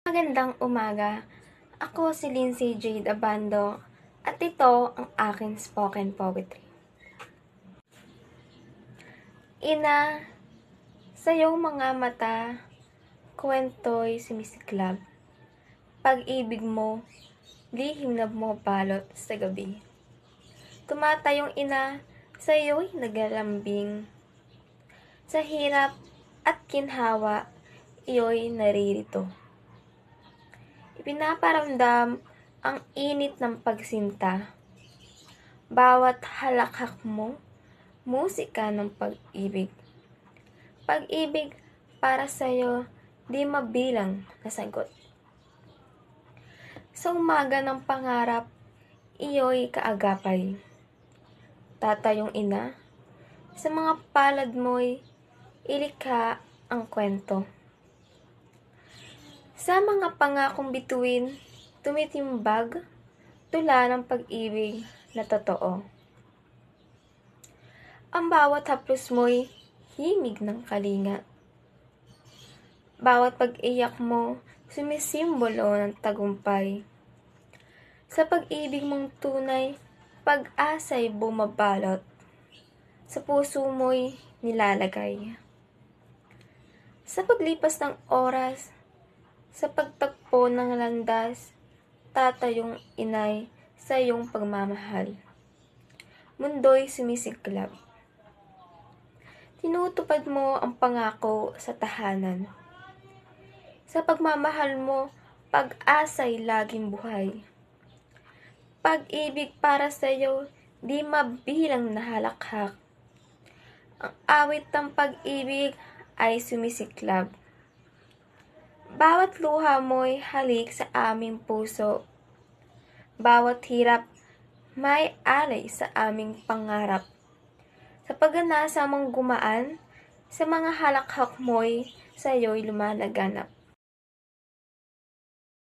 Magandang umaga. Ako si Lindsay Jade Abando at ito ang aking spoken poetry. Ina, sa iyong mga mata, kwento'y sumisiklab. Pag-ibig mo, lihim na bumabalot sa gabi. Tumatayong ina, sa iyo'y naglalambing. Sa hirap at kinhawa, iyo'y naririto. Ipinaparamdam ang init ng pagsinta. Bawat halakhak mo, musika ng pag-ibig. Pag-ibig para sa'yo, di mabilang na sagot. Sa umaga ng pangarap, iyo'y kaagapay. Tatayong ina, sa mga palad mo'y ilikha ang kwento. Sa mga pangakong bituin, tumitimbag, tula ng pag-ibig na totoo. Ang bawat haplos mo'y himig ng kalinga. Bawat pag-iyak mo, sumisimbolo ng tagumpay. Sa pag-ibig mong tunay, pag-asa'y bumabalot. Sa puso mo'y nilalagay. Sa paglipas ng oras, sa pagtagpo ng landas, tatayong inay sa iyong pagmamahal. Mundo'y sumisiklab. Tinutupad mo ang pangako sa tahanan. Sa pagmamahal mo, pag-asa'y laging buhay. Pag-ibig para sa iyo, di mabilang na halakhak. Ang awit ng pag-ibig ay sumisiklab. Bawat luha mo'y halik sa aming puso. Bawat hirap, may alay sa aming pangarap. Sa pag-anasa mong gumaan, sa mga halakhak mo'y sa'yo'y lumalaganap.